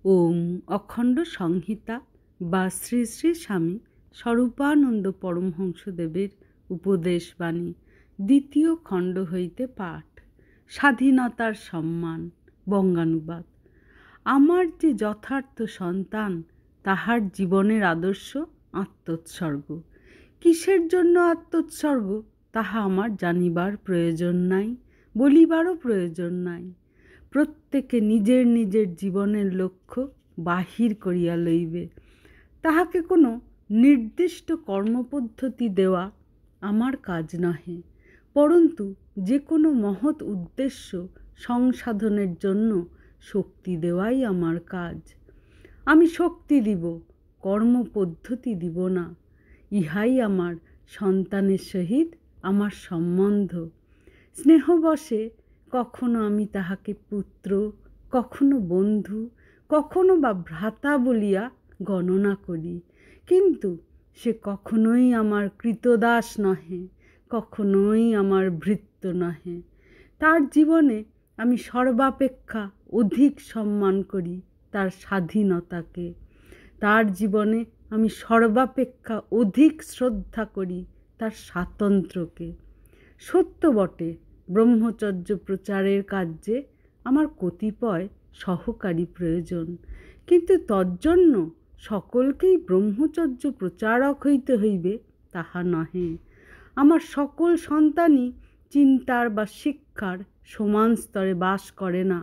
ওম অখণ্ড সংহিতা বা শ্রী শ্রী স্বামী স্বরূপানন্দ পরমহংসদেবের উপদেশবাণী দ্বিতীয় খণ্ড হইতে পাঠ। স্বাধীনতার সম্মান। বঙ্গানুবাদ। আমার যে যথার্থ সন্তান, তাহার জীবনের আদর্শ আত্মোৎসর্গ। কিসের জন্য আত্মোৎসর্গ তাহা আমার জানিবার প্রয়োজন নাই, বলিবারও প্রয়োজন নাই। প্রত্যেকে নিজের নিজের জীবনের লক্ষ্য বাহির করিয়া লইবে। তাহাকে কোনো নির্দিষ্ট কর্মপদ্ধতি দেওয়া আমার কাজ নহে, পরন্তু যে কোনো মহৎ উদ্দেশ্য সংসাধনের জন্য শক্তি দেওয়াই আমার কাজ। আমি শক্তি দিব, কর্মপদ্ধতি দিব না। ইহাই আমার সন্তানের সহিত আমার সম্বন্ধ। স্নেহবশে কখনো আমি তাহাকে পুত্র, কখনো বন্ধু, কখনো বা ভ্রাতা বলিয়া গণনা করি, কিন্তু সে কখনোই আমার কৃতদাস নহে, কখনোই আমার ভৃত্য নহে। তার জীবনে আমি সর্বাপেক্ষা অধিক সম্মান করি তার স্বাধীনতাকে। তার জীবনে আমি সর্বাপেক্ষা অধিক শ্রদ্ধা করি তার স্বাতন্ত্র্যকে। সত্য বটে, ব্রহ্মচর্য প্রচারের কার্যে আমার কতিপয় সহকারী প্রয়োজন, কিন্তু তজ্জন্য সকলকেই ব্রহ্মচর্য প্রচারক হইতে হইবে তাহা নহে। আমার সকল সন্তানই চিন্তার বা শিক্ষার সমান স্তরে বাস করে না।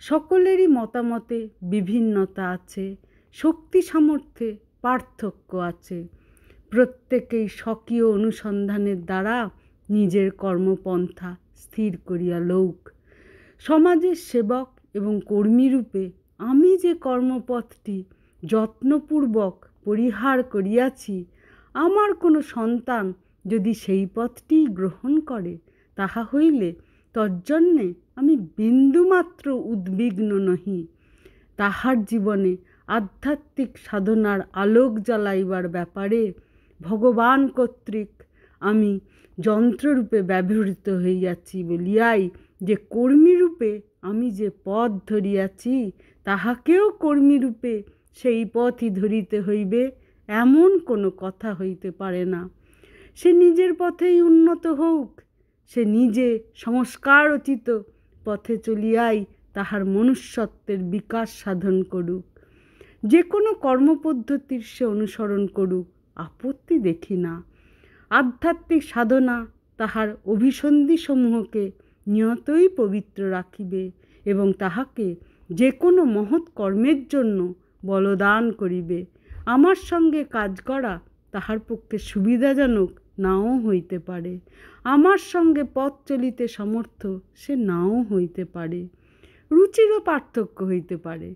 সকলেরই মতামতে বিভিন্নতা আছে, শক্তি সামর্থ্যে পার্থক্য আছে। প্রত্যেকেই স্বকীয় অনুসন্ধানের দ্বারা নিজের কর্মপন্থা স্থির করিয়া লউক। সমাজের সেবক এবং কর্মীরূপে আমি যে কর্মপথটি যত্নপূর্বক পরিহার করিয়াছি, আমার কোনো সন্তান যদি সেই পথটিই গ্রহণ করে, তাহা হইলে তজ্জন্যে আমি বিন্দুমাত্র উদ্বিগ্ন নহি। তাহার জীবনে আধ্যাত্মিক সাধনার আলোক জ্বালাইবার ব্যাপারে ভগবান কর্তৃক আমি যন্ত্ররূপে ব্যবহৃত হইয়াছি বলিয়াই যে কর্মীরূপে আমি যে পথ ধরিয়াছি, তাহাকেও কর্মীরূপে সেই পথই ধরিতে হইবে এমন কোনো কথা হইতে পারে না। সে নিজের পথেই উন্নত হোক, সে নিজে সংস্কারোচিত পথে চলিয়াই তাহার মনুষ্যত্বের বিকাশ সাধন করুক। যে কোনো কর্মপদ্ধতির সে অনুসরণ করুক, আপত্তি দেখি না। আধ্যাত্মিক সাধনা তাহার অভিসন্ধিসমূহকে নিয়তই পবিত্র রাখিবে এবং তাহাকে যে কোনো মহৎ কর্মের জন্য বলদান করিবে। আমার সঙ্গে কাজ করা তাহার পক্ষে সুবিধাজনক নাও হইতে পারে, আমার সঙ্গে পথ চলিতে সমর্থ সে নাও হইতে পারে, রুচিরও পার্থক্য হইতে পারে।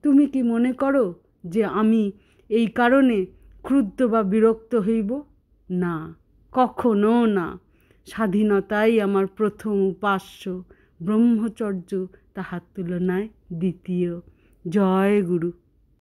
তুমি কি মনে করো যে আমি এই কারণে ক্রুদ্ধ বা বিরক্ত হইব? না, কখনো না। স্বাধীনতাই আমার প্রথম উপাস্য, ব্রহ্মচর্য তাহার তুলনায় দ্বিতীয়। জয় গুরু।